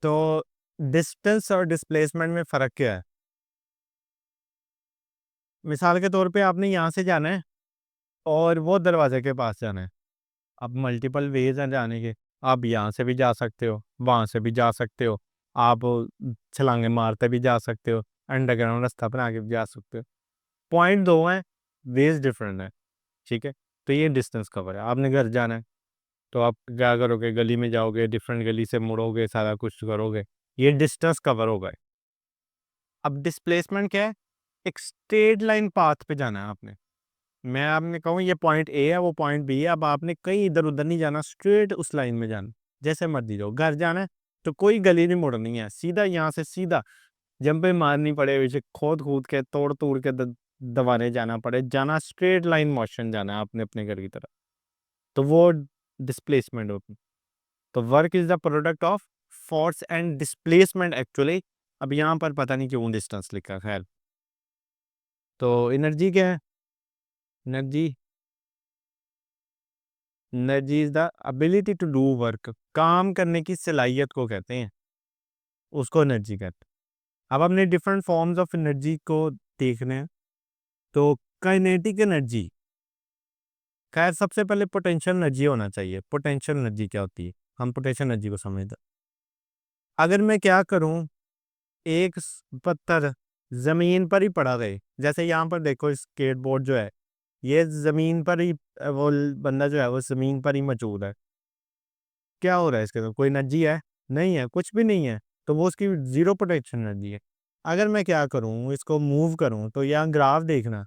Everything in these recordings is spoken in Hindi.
तो डिस्टेंस और डिस्प्लेसमेंट में फ़र्क क्या है? मिसाल के तौर पे आपने यहाँ से जाना है और वो दरवाज़े के पास जाना है। अब मल्टीपल वेज़ हैं जाने के। आप यहाँ से भी जा सकते हो, वहाँ से भी जा सकते हो। आप छलांगे मारते भी जा सकते हो, अंडरग्राउंड रास्ता बना के भी जा सकते हो। पॉइंट 2 हैं, वेज़ डिफरेंट है, ठीक है? तो ये डिस्टेंस कवर है। आपने घर जाना है, तो आप क्या करोगे? गली में जाओगे, डिफरेंट गली से मुड़ोगे, सारा कुछ करोगे। ये डिस्टेंस कवर हो गए। अब डिस्प्लेसमेंट क्या है? एक स्ट्रेट लाइन पाथ पे जाना है आपने। मैं आपने कहूँ ये पॉइंट ए है, वो पॉइंट बी है, अब आपने कहीं इधर-उधर नहीं जाना, स्ट्रेट उस लाइन में जाना, जैसे मर्ज़ी जाओ। घर जाना है, तो कोई गली नहीं मुड़नी है, सीधा यहाँ से सीधा जंपें मारनी पड़े, पीछे खोद-कूद के, तोड़-तोड़ के दबाने जाना पड़े, जाना स्ट्रेट लाइन मोशन जाना है आपने अपने घर की तरफ, तो वो डिस्प्लेसमेंट होती है। तो work is the product of force and displacement actually. अब यहाँ पर पता नहीं क्यों डिस्टेंस लिखा है, खैर। तो एनर्जी क्या है? Energy energy is the ability to do work, काम करने की सलाहियत को कहते हैं, उसको एनर्जी कहते हैं। अब हमने डिफरेंट फॉर्म्स ऑफ एनर्जी को देखने हैं, तो काइनेटिक एनर्जी, खैर सबसे पहले पोटेंशियल एनर्जी होना चाहिए। पोटेंशियल एनर्जी क्या होती है? हम पोटेंशियल एनर्जी को समझते हैं। अगर मैं क्या करूँ, एक पत्थर ज़मीन पर ही पड़ा रहे, जैसे यहाँ पर देखो स्केटबोर्ड जो है, ये ज़मीन पर ही वो बंदा जो है वो ज़मीन पर ही मौजूद है। क्या हो रहा है इसके अंदर? कोई एनर्जी है? नहीं है, कुछ भी नहीं है। तो वो उसकी ज़ीरो पोटेंशियल एनर्जी है। अगर मैं क्या करूँ, इसको मूव करूँ, तो यहाँ ग्राफ देखना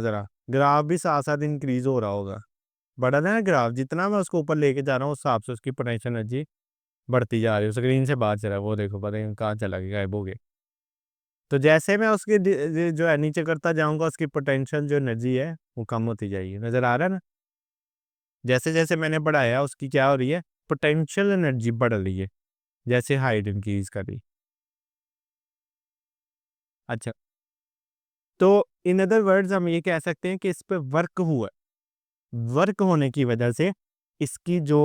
ज़रा, ग्राफ भी साथ-साथ इंक्रीज़ हो रहा होगा। बढ़ रहा है ना ग्राफ, जितना मैं उसको ऊपर लेके जा रहा हूँ, उस हिसाब से उसकी पोटेंशियल एनर्जी बढ़ती जा रही है। स्क्रीन से बाहर चला गया, वो देखो पता नहीं कहाँ चला गया, गायब हो गया। तो जैसे मैं उसकी जो है नीचे करता जाऊँगा, उसकी पोटेंशियल जो एनर्जी है, वो कम होती जाएगी। नज़र आ रहा है ना? जैसे-जैसे मैंने बढ़ाया, उसकी क्या हो रही है? पोटेंशियल एनर्जी बढ़ रही है। जैसे हाइट इंक्रीज़ कर रही। अच्छा, तो इन अदर वर्ड्स हम ये कह सकते हैं कि इस पे वर्क हुआ है। वर्क होने की वजह से इसकी जो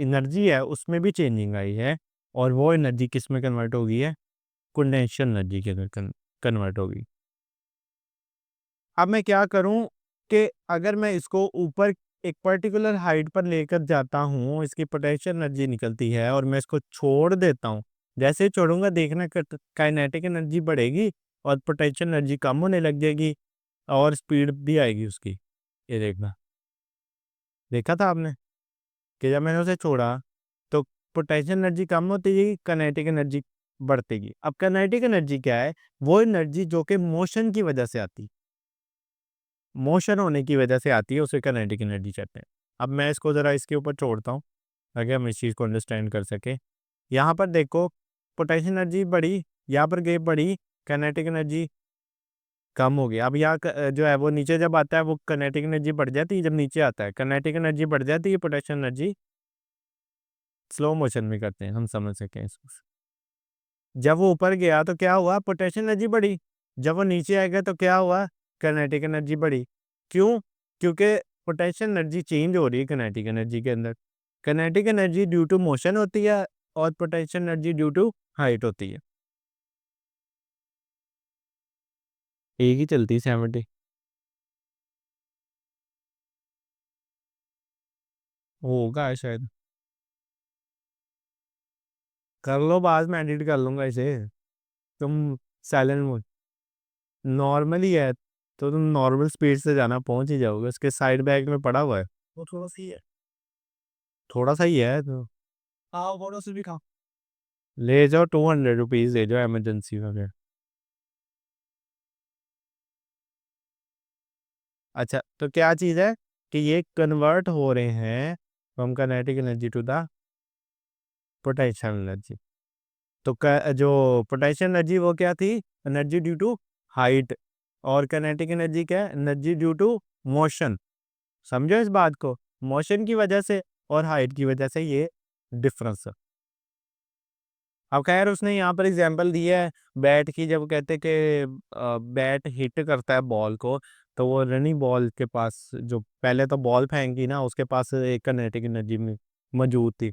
एनर्जी है उसमें भी चेंजिंग आई है, और वो एनर्जी किस में कन्वर्ट हो गई है? पोटेंशियल एनर्जी के अंदर कन्वर्ट हो गई। अब मैं क्या करूँ कि अगर मैं इसको ऊपर एक पर्टिकुलर हाइट पर लेकर जाता हूँ, इसकी पोटेंशियल एनर्जी निकलती है और मैं इसको छोड़ देता हूँ। जैसे ही छोड़ूँगा देखना काइनेटिक एनर्जी बढ़ेगी और पोटेंशियल एनर्जी कम होने लग जाएगी और स्पीड भी आएगी उसकी। ये देखना, देखा था आपने कि जब मैंने उसे छोड़ा तो पोटेंशियल एनर्जी कम होती गई, काइनेटिक एनर्जी बढ़ती गई। अब काइनेटिक एनर्जी क्या है? वो एनर्जी जो कि मोशन की वजह से आती है। मोशन होने की वजह से आती है, उसे काइनेटिक एनर्जी कहते हैं। अब मैं इसको ज़रा इसके ऊपर छोड़ता हूँ, ताकि हम इस चीज़ को अंडरस्टैंड कर सकें। यहाँ पर देखो, पोटेंशियल एनर्जी बढ़ी, यहाँ पर गई बढ़ी, काइनेटिक एनर्जी कम हो गई। अब यहाँ जो है वो नीचे जब आता है, वो काइनेटिक एनर्जी बढ़ जाती है, जब नीचे आता है, काइनेटिक एनर्जी बढ़ जाती है, पोटेंशियल एनर्जी स्लो मोशन में करते हैं, हम समझ सकें इसको। जब वो ऊपर गया तो क्या हुआ? पोटेंशियल एनर्जी बढ़ी। जब वो नीचे आएगा तो क्या हुआ? काइनेटिक एनर्जी बढ़ी। क्यों? क्योंकि पोटेंशियल एनर्जी चेंज हो रही है काइनेटिक एनर्जी के अंदर। Kinetic energy due to motion होती है और potential energy due to height होती है। एक ही चलती है 70। होगा शायद। कर लो, बाद में एडिट कर लूँगा इसे। तुम साइलेंट मोड नॉर्मल ही है, तो तुम नॉर्मल स्पीड से जाना पहुँच ही जाओगे। उसके साइड बैग में पड़ा हुआ है। वो थोड़ा-सा ही है। थोड़ा-सा ही है तो हाँ, थोड़ा सा भी खाओ। ले जाओ, ₹200 ले जाओ इमरजेंसी में फिर। अच्छा, तो क्या चीज़ है कि ये कन्वर्ट हो रहे हैं from kinetic energy to the potential energy. तो जो पोटेंशियल एनर्जी वो क्या थी? एनर्जी ड्यू टू हाइट, और काइनेटिक एनर्जी क्या है? Energy due to motion. समझो इस बात को, मोशन की वजह से और हाइट की वजह से ये डिफरेंस है। अब खैर उसने यहाँ पर एग्जांपल दिया है बैट की, जब कहते हैं कि बैट हिट करता है बॉल को, तो वो रनिंग बॉल के पास जो पहले तो बॉल फेंकी ना, उसके पास एक काइनेटिक एनर्जी में मौजूद थी।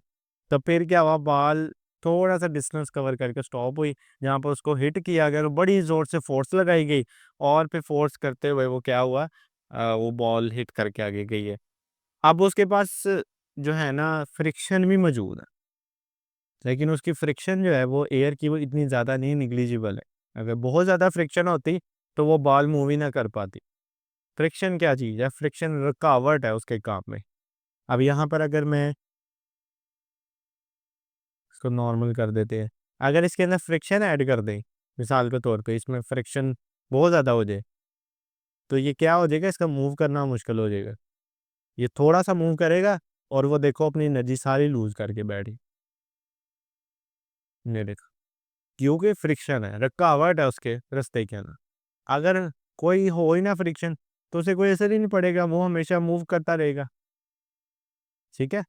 तो फिर क्या हुआ, बॉल थोड़ा-सा डिस्टेंस कवर करके स्टॉप हुई, जहाँ पर उसको हिट किया गया, तो बड़ी ज़ोर से फ़ोर्स लगाई गई और फिर फ़ोर्स करते हुए वो क्या हुआ, वो बॉल हिट करके आगे गई है। अब उसके पास जो है ना फ्रिक्शन भी मौजूद है, लेकिन उसकी फ्रिक्शन जो है वो एयर की वो इतनी ज़्यादा नहीं, नेग्लिजिबल है। अगर बहुत ज़्यादा फ्रिक्शन होती, तो वो बॉल मूव ही ना कर पाती। फ्रिक्शन क्या चीज़ है? फ्रिक्शन रुकावट है उसके काम में। अब यहाँ पर अगर मैं इसको नॉर्मल कर देते हैं। अगर इसके अंदर फ्रिक्शन ऐड कर दें, मिसाल के तौर पे इसमें फ्रिक्शन बहुत ज़्यादा हो जाए, तो ये क्या हो जाएगा, इसका मूव करना मुश्किल हो जाएगा। ये थोड़ा-सा मूव करेगा और वो देखो अपनी एनर्जी सारी लूज़ करके बैठ गई। ये देखो, क्योंकि फ्रिक्शन है, रुकावट है उसके रास्ते के अंदर। अगर कोई हो ही ना फ्रिक्शन, तो उसे कोई असर ही नहीं पड़ेगा, वो हमेशा मूव करता रहेगा। ठीक है?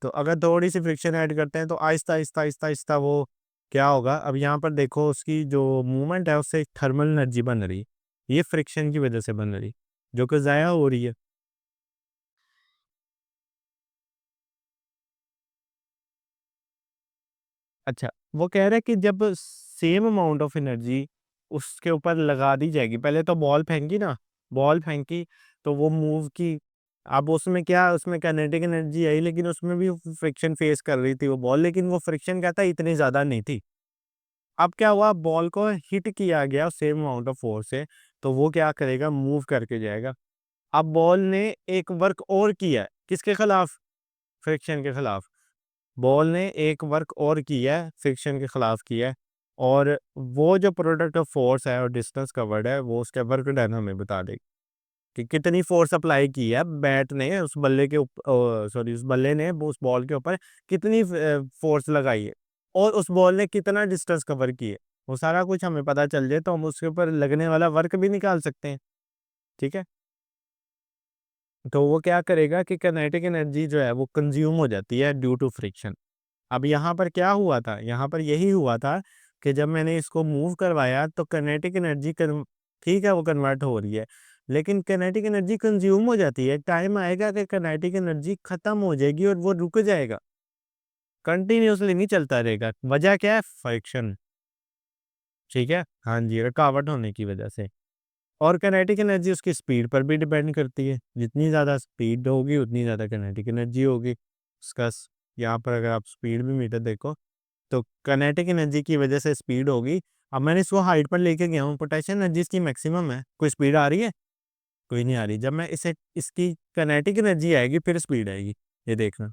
तो अगर थोड़ी-सी फ्रिक्शन ऐड करते हैं तो आहिस्ता, आहिस्ता, आहिस्ता, आहिस्ता वो क्या होगा, अब यहाँ पर देखो उसकी जो मूवमेंट है उससे थर्मल एनर्जी बन रही है। ये फ्रिक्शन की वज़ह से बन रही, जो कि ज़ाया हो रही है। अच्छा, वो कह रहा है कि जब सेम अमाउंट ऑफ एनर्जी उसके ऊपर लगा दी जाएगी, पहले तो बॉल फेंकी ना, बॉल फेंकी तो वो मूव की। अब उसमें क्या, उसमें काइनेटिक एनर्जी आई, लेकिन उसमें भी फ्रिक्शन फेस कर रही थी वो बॉल, लेकिन वो फ्रिक्शन क्या था, इतनी ज़्यादा नहीं थी। अब क्या हुआ, बॉल को हिट किया गया सेम अमाउंट ऑफ फोर्स से, तो वो क्या करेगा, मूव करके जाएगा। अब बॉल ने एक वर्क और किया है, किसके खिलाफ? फ्रिक्शन के खिलाफ। बॉल ने एक वर्क और किया है, फ्रिक्शन के खिलाफ किया है, और वो जो प्रोडक्ट ऑफ फोर्स है और डिस्टेंस कवर्ड है, वो उसका वर्क डन हमें बता देगी कि कितनी फोर्स अप्लाई की है बैट ने उस बल्ले के सॉरी, उस बल्ले ने उस बॉल के ऊपर कितनी फोर्स लगाई है, और उस बॉल ने कितना डिस्टेंस कवर की है। वो सारा कुछ हमें पता चल जाए तो हम उसके ऊपर लगने वाला वर्क भी निकाल सकते हैं। ठीक है? तो वो क्या करेगा कि काइनेटिक एनर्जी जो है वो कंज्यूम हो जाती है ड्यू टू फ्रिक्शन। अब यहाँ पर क्या हुआ था? यहाँ पर यही हुआ था कि जब मैंने इसको मूव करवाया तो काइनेटिक एनर्जी ठीक है, वो कन्वर्ट हो रही है, लेकिन काइनेटिक एनर्जी कंज्यूम हो जाती है। टाइम आएगा कि काइनेटिक एनर्जी खत्म हो जाएगी और वो रुक जाएगा, कंटिन्यूअसली नहीं चलता रहेगा। वजह क्या है? फ्रिक्शन। ठीक है? हाँ जी, रुकावट होने की वजह से। और काइनेटिक एनर्जी उसकी स्पीड पर भी डिपेंड करती है। जितनी ज़्यादा स्पीड होगी उतनी ज़्यादा काइनेटिक एनर्जी होगी। उसका यहाँ पर अगर आप स्पीड भी मीटर देखो, तो काइनेटिक एनर्जी की वजह से स्पीड होगी। अब मैंने इसको हाइट पर लेके गया हूँ, पोटेंशियल एनर्जी इसकी मैक्सिमम है। कोई स्पीड आ रही है? कोई नहीं आ रही। जब मैं इसे इसकी काइनेटिक एनर्जी आएगी फिर स्पीड आएगी। ये देखना।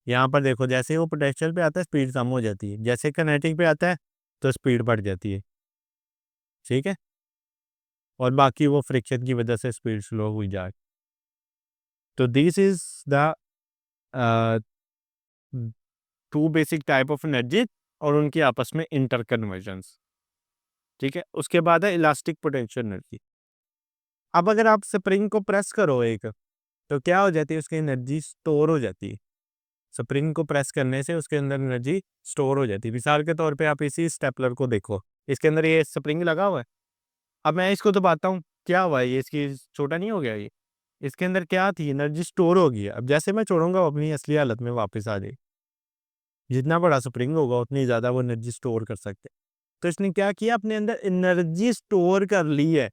यहाँ पर देखो, जैसे ही वो पोटेंशियल पे आता है स्पीड कम हो जाती है। जैसे काइनेटिक पे आता है तो स्पीड बढ़ जाती है। ठीक है? और बाकी वो फ्रिक्शन की वजह से स्पीड स्लो हुई जाए। तो this is the a, 2 basic type of energy और उनकी आपस में इंटर कन्वर्जन्स। ठीक है? उसके बाद है इलास्टिक पोटेंशियल एनर्जी। अब अगर आप स्प्रिंग को प्रेस करो एक, तो क्या हो जाती है, उसकी एनर्जी स्टोर हो जाती है। स्प्रिंग को प्रेस करने से उसके अंदर एनर्जी स्टोर हो जाती है। मिसाल के तौर पे आप इसी स्टेपलर को देखो, इसके अंदर ये स्प्रिंग लगा हुआ है। अब मैं इसको दबाता हूँ, क्या हुआ है, ये इसकी छोटा नहीं हो गया ये? इसके अंदर क्या थी, एनर्जी स्टोर हो गई है। अब जैसे मैं छोड़ूँगा वो अपनी असली हालत में वापस आ जाएगी। जितना बड़ा स्प्रिंग होगा उतनी ज़्यादा वो एनर्जी स्टोर कर सकते हैं। तो इसने क्या किया, अपने अंदर एनर्जी स्टोर कर ली है।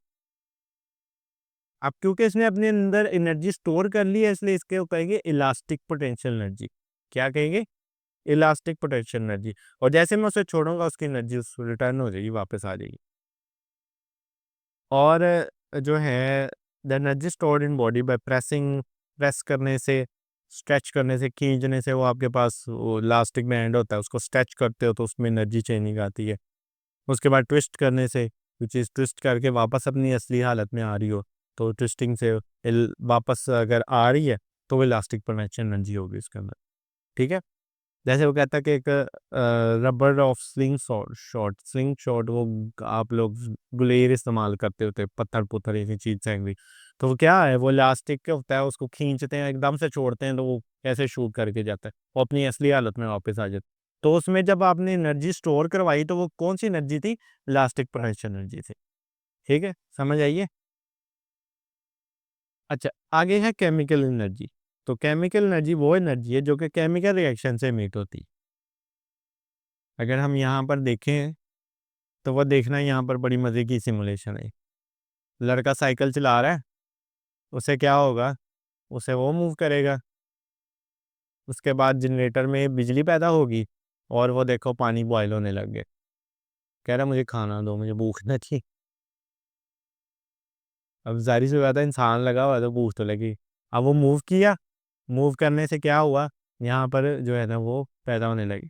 अब क्योंकि इसने अपने अंदर एनर्जी स्टोर कर ली है, इसलिए इसको कहेंगे इलास्टिक पोटेंशियल एनर्जी। क्या कहेंगे? Elastic potential energy. और जैसे मैं उसे छोड़ूँगा उसकी एनर्जी उस रिटर्न हो जाएगी, वापस आ जाएगी। और जो है the energy stored in body by pressing, press करने से, स्ट्रेच करने से, खींचने से, वो आपके पास वो इलास्टिक बैंड होता है, उसको स्ट्रेच करते हो तो उसमें एनर्जी चेंजिंग आती है। उसके बाद ट्विस्ट करने से, कोई चीज़ ट्विस्ट करके वापस अपनी असली हालत में आ रही हो, तो ट्विस्टिंग से वापस अगर आ रही है, तो वो इलास्टिक पोटेंशियल एनर्जी होगी उसके अंदर। ठीक है? जैसे वो कहता है कि एक रबर ऑफ स्लिंग शॉट वो आप लोग गुलेर इस्तेमाल करते होते, पत्थर-पुत्थर ऐसी चीज़ फेंक दी। तो वो क्या है, वो इलास्टिक का होता है, उसको खींचते हैं, एकदम से छोड़ते हैं तो वो कैसे शूट करके जाता है, वो अपनी असली हालत में वापस आ जाता है। तो उसमें जब आपने एनर्जी स्टोर करवाई तो वो कौन-सी एनर्जी थी? इलास्टिक पोटेंशियल एनर्जी थी। ठीक है? समझ आई है? अच्छा, आगे है केमिकल एनर्जी। तो केमिकल एनर्जी वो एनर्जी है जो कि केमिकल रिएक्शन से एमिट होती है। अगर हम यहाँ पर देखें तो वो देखना यहाँ पर बड़ी मज़े की सिमुलेशन है। लड़का साइकिल चला रहा है, उसे क्या होगा, उसे वो मूव करेगा, उसके बाद जनरेटर में बिजली पैदा होगी और वो देखो पानी बॉयल होने लग गए। कह रहा मुझे खाना दो, मुझे भूख ना थी। अब ज़ाहिर सी बात है, इंसान लगा हुआ है तो भूख तो लगी। अब वो मूव किया, मूव करने से क्या हुआ, यहाँ पर जो है ना वो पैदा होने लगी।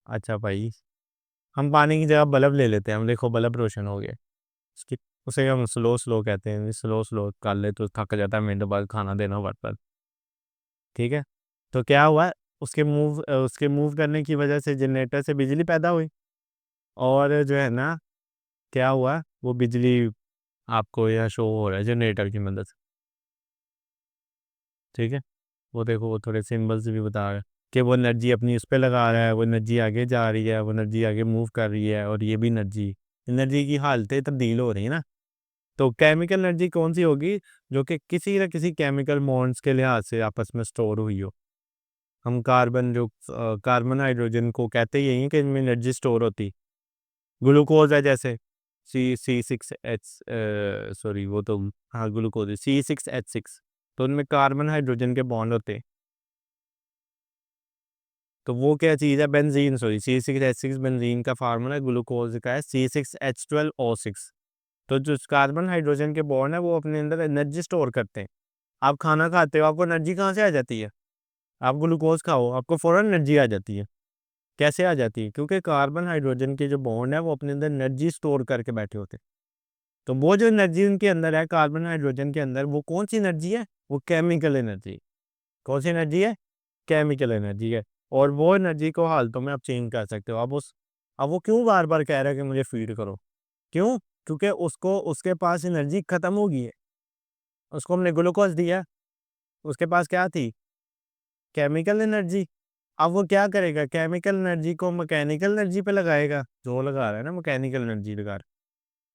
अच्छा भाई, हम पानी की जगह बल्ब ले लेते हैं, हम देखो बल्ब रोशन हो गया। उसकी उसे हम स्लो स्लो कहते हैं, स्लो स्लो कर ले तो थक जाता है, मिनट बाद खाना देना पड़ता है। ठीक है, तो क्या हुआ, उसके मूव करने की वजह से जनरेटर से बिजली पैदा हुई, और जो है ना क्या हुआ, वो बिजली आपको यहाँ शो हो रहा है जनरेटर की मदद से। ठीक है, वो देखो वो थोड़े सिंबल्स भी बता रहा है कि वो एनर्जी अपनी उस पर लगा रहा है, वो एनर्जी आगे जा रही है, वो एनर्जी आगे मूव कर रही है, और ये भी एनर्जी एनर्जी की हालतें तब्दील हो रही है ना। तो केमिकल एनर्जी कौन सी होगी, जो कि किसी न किसी केमिकल बॉन्ड्स के लिहाज से आपस में स्टोर हुई हो। हम कार्बन हाइड्रोजन को कहते ही हैं कि इनमें एनर्जी स्टोर होती। ग्लूकोज है जैसे C6H, सॉरी वो तो, हाँ ग्लूकोज है C6H6, तो उनमें कार्बन हाइड्रोजन के बॉन्ड होते हैं। तो वो क्या चीज़ है, बेंजीन, सॉरी C6H6 बेंजीन का फार्मूला है, ग्लूकोज का है C6H12O6। तो जो कार्बन हाइड्रोजन के बॉन्ड है वो अपने अंदर एनर्जी स्टोर करते हैं। आप खाना खाते हो, आपको एनर्जी कहाँ से आ जाती है, आप ग्लूकोज खाओ आपको फ़ौरन एनर्जी आ जाती है। कैसे आ जाती है, क्योंकि कार्बन हाइड्रोजन के जो बॉन्ड है वो अपने अंदर एनर्जी स्टोर करके बैठे होते हैं। तो वो जो एनर्जी उनके अंदर है कार्बन हाइड्रोजन के अंदर, वो कौन सी एनर्जी है, वो केमिकल एनर्जी। कौन सी एनर्जी है, केमिकल एनर्जी है। और वो एनर्जी को हालतों में आप चेंज कर सकते हो। अब वो क्यों बार बार कह रहा है कि मुझे फीड करो, क्यों, क्योंकि उसको उसके पास एनर्जी खत्म हो गई है। उसको हमने ग्लूकोज दिया, उसके पास क्या थी, केमिकल एनर्जी। अब वो क्या करेगा, केमिकल एनर्जी को मैकेनिकल एनर्जी पे लगाएगा, जो लगा रहा है ना मैकेनिकल एनर्जी लगा रहा है।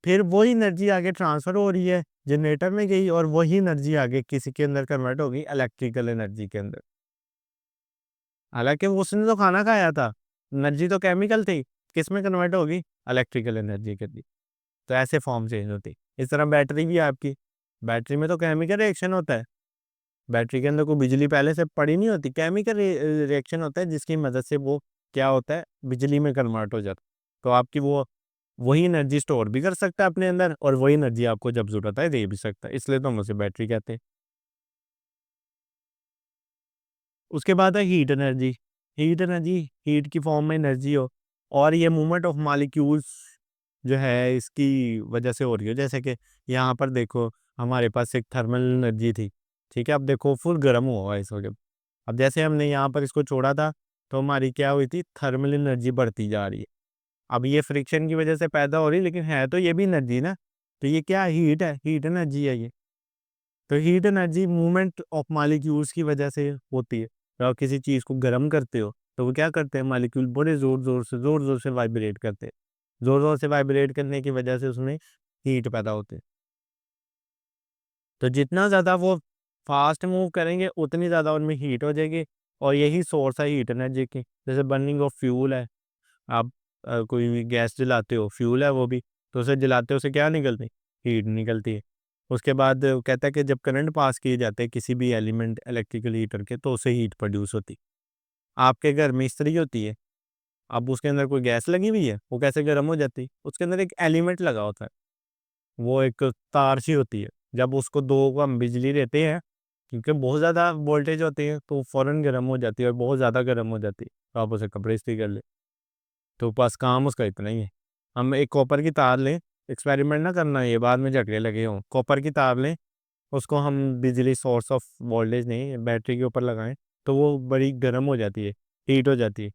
फिर वही एनर्जी आगे ट्रांसफर हो रही है, जनरेटर में गई, और वही एनर्जी आगे किसी के अंदर कन्वर्ट हो गई इलेक्ट्रिकल एनर्जी के अंदर। हालांकि वो उसने तो खाना खाया था, एनर्जी तो केमिकल थी, किस में कन्वर्ट होगी, इलेक्ट्रिकल एनर्जी के अंदर। तो ऐसे फॉर्म चेंज होती। इस तरह बैटरी भी है आपकी, बैटरी में तो केमिकल रिएक्शन होता है। बैटरी के अंदर कोई बिजली पहले से पड़ी नहीं होती, केमिकल रिएक्शन होता है जिसकी मदद से वो क्या होता है, बिजली में कन्वर्ट हो जाता है। तो आपकी वो वही एनर्जी स्टोर भी कर सकता है अपने अंदर, और वही एनर्जी आपको जब ज़रूरत है दे भी सकता है, इसलिए तो हम उसे बैटरी कहते हैं। उसके बाद है heat energy. Heat energy, heat की फॉर्म में एनर्जी हो, और ये मूवमेंट ऑफ मॉलिक्यूल्स जो है इसकी वजह से हो रही है। जैसे कि यहाँ पर देखो, हमारे पास एक थर्मल एनर्जी थी, ठीक है, अब देखो फुल गर्म हुआ है इस वक्त। अब जैसे हमने यहाँ पर इसको छोड़ा था, तो हमारी क्या हुई थी, थर्मल एनर्जी बढ़ती जा रही है। अब ये फ्रिक्शन की वजह से पैदा हो रही है, लेकिन है तो ये भी एनर्जी ना। तो ये क्या हीट है, हीट एनर्जी है ये। तो heat energy movement of molecules की वजह से होती है। जब आप किसी चीज़ को गर्म करते हो तो वो क्या करते हैं, मॉलिक्यूल बड़े ज़ोर ज़ोर से वाइब्रेट करते हैं। ज़ोर ज़ोर से वाइब्रेट करने की वजह से उसमें हीट पैदा होते हैं। तो जितना ज़्यादा वो फास्ट मूव करेंगे उतनी ज़्यादा उनमें हीट हो जाएगी, और यही सोर्स है हीट एनर्जी की। जैसे बर्निंग ऑफ फ्यूल है, आप कोई भी गैस जलाते हो, फ्यूल है वो भी, तो उसे जलाते हो, उसे क्या निकलती, हीट निकलती है। उसके बाद वो कहता है कि जब करंट पास किए जाते हैं किसी भी एलिमेंट इलेक्ट्रिकल हीटर के, तो उससे हीट प्रोड्यूस होती। आपके घर में इस्त्री होती है, अब उसके अंदर कोई गैस लगी हुई है, वो कैसे गर्म हो जाती, उसके अंदर एक एलिमेंट लगा होता है, वो एक तार सी होती है। जब उसको दो को हम बिजली देते हैं, क्योंकि बहुत ज़्यादा वोल्टेज होती है, तो फ़ौरन गर्म हो जाती है, और बहुत ज़्यादा गर्म हो जाती है, तो आप उसे कपड़े इस्त्री कर ले। तो बस काम उसका इतना ही है। हम एक कॉपर की तार लें, एक्सपेरिमेंट ना करना, ये बाद में झगड़े लगे हों। कॉपर की तार लें, उसको हम बिजली सोर्स ऑफ वोल्टेज नहीं बैटरी के ऊपर लगाएं, तो वो बड़ी गर्म हो जाती है, हीट हो जाती है।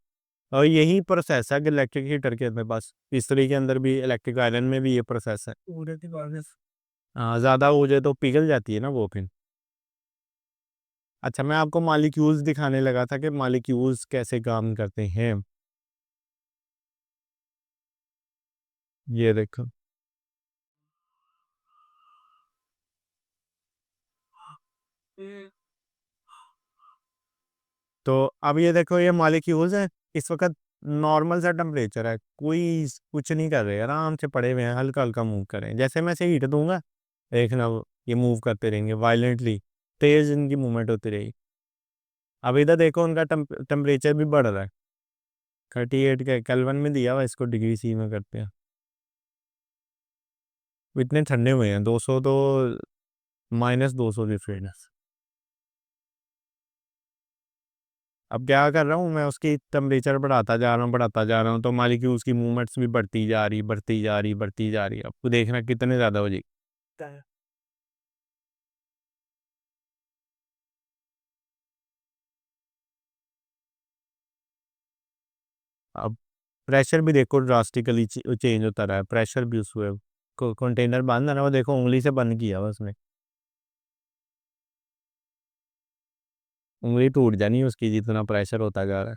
और यही प्रोसेस है कि इलेक्ट्रिक हीटर के अंदर, बस इस्त्री के अंदर भी, इलेक्ट्रिक आयरन में भी ये प्रोसेस है। हाँ, ज़्यादा हो जाए तो पिघल जाती है ना वो फिर। अच्छा, मैं आपको मॉलिक्यूल्स दिखाने लगा था कि मॉलिक्यूल्स कैसे काम करते हैं। ये देखो, तो अब ये देखो, ये मॉलिक्यूल्स हैं। इस वक़्त नॉर्मल सा टेम्परेचर है, कोई कुछ नहीं कर रहे, आराम से पड़े हुए हैं, हल्का हल्का मूव कर रहे हैं। जैसे मैं इसे हीट दूंगा, देखना ये मूव करते रहेंगे वायलेंटली, तेज इनकी मूवमेंट होती रहेगी। अब इधर देखो उनका टेम्परेचर भी बढ़ रहा है, 38 के केल्विन में दिया हुआ, इसको डिग्री सी में करते हैं। वो इतने ठंडे हुए हैं, 200 तो -200 डिफरेंस। अब क्या कर रहा हूँ मैं, उसकी टेम्परेचर बढ़ाता जा रहा हूँ, तो मालिक्यूल्स की मूवमेंट्स भी बढ़ती जा रही, बढ़ती जा रही, बढ़ती जा रही। आपको देखना कितने ज़्यादा हो जाएगी। अब प्रेशर भी देखो ड्रास्टिकली चेंज होता रहा है, प्रेशर भी उसमें कंटेनर बंद है ना, वो देखो उंगली से बंद किया हुआ उसने, उंगली टूट जानी है उसकी, जितना प्रेशर होता जा रहा है।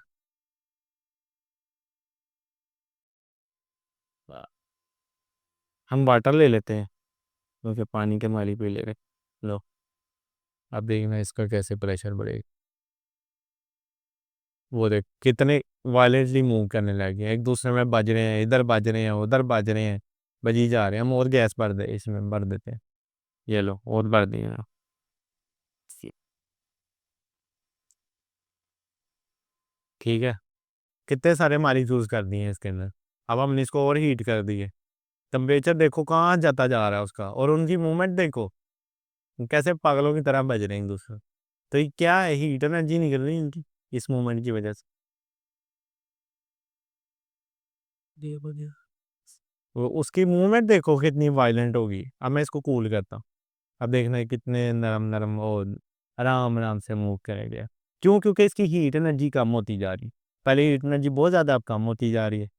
हम वाटर ले लेते हैं, क्योंकि पानी के माली पी ले रहे। लो, अब देखना इसका कैसे प्रेशर बढ़ेगा। वो देख कितने वायलेंटली मूव करने लगे हैं, एक दूसरे में बज रहे हैं, इधर बज रहे हैं, उधर बज रहे हैं, बजी जा रहे हैं। हम और गैस भर दे, इसमें भर देते हैं। ये लो और भर दिए ना। ठीक है, कितने सारे माली चूज कर दिए हैं इसके अंदर। अब हमने इसको और हीट कर दिए, टेम्परेचर देखो कहाँ जाता जा रहा है उसका, और उनकी मूवमेंट देखो कैसे पागलों की तरह बज रहे हैं एक दूसरे। तो ये क्या है, हीट एनर्जी निकल रही है इनकी इस मूवमेंट की वजह से। उसकी मूवमेंट देखो कितनी वायलेंट होगी। अब मैं इसको कूल करता हूँ, अब देखना है कितने नरम नरम और आराम आराम से मूव करेंगे। क्यों? क्योंकि इसकी हीट एनर्जी कम होती जा रही, पहले हीट एनर्जी बहुत ज़्यादा, अब कम होती जा रही है।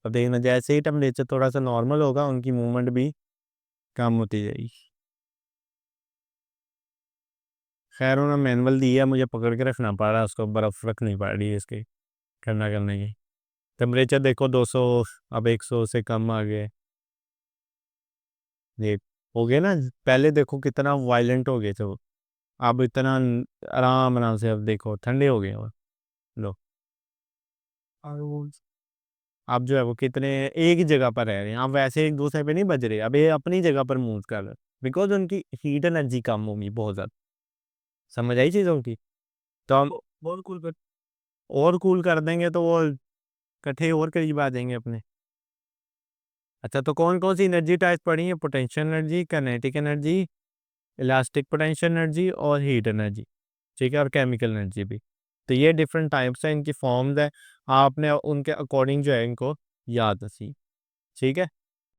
अब देखना जैसे ही टेम्परेचर थोड़ा सा नॉर्मल होगा, उनकी मूवमेंट भी कम होती जाएगी। खैर उन्होंने मैनुअल दिया, मुझे पकड़ के रखना पड़ रहा है, उसको बर्फ़ रखनी पड़ रही है इसके ठंडा करने की। टेम्परेचर देखो 200, अब 100 से कम आ गए। देख, हो गया ना, पहले देखो कितना वायलेंट हो गए थे वो, अब इतना आराम आराम से अब देखो ठंडे हो गए वो। लो, अब जो है वो कितने एक ही जगह पर रह रहे हैं, अब वैसे एक दूसरे पे नहीं बज रहे, अब ये अपनी जगह पर मूव कर रहे हैं, बिकॉज उनकी हीट एनर्जी कम होगी बहुत ज़्यादा। समझ आई चीज़ों की? तो हम और कूल कर देंगे तो वो इकट्ठे और करीब आ जाएंगे अपने। अच्छा, तो कौन कौन सी एनर्जी टाइप पढ़ी है? Potential energy, kinetic energy, elastic potential energy और हीट एनर्जी। ठीक है, और केमिकल एनर्जी भी। तो ये डिफरेंट टाइप्स हैं, इनकी फॉर्म्स है, आपने उनके अकॉर्डिंग जो है इनको याद रखी। ठीक है।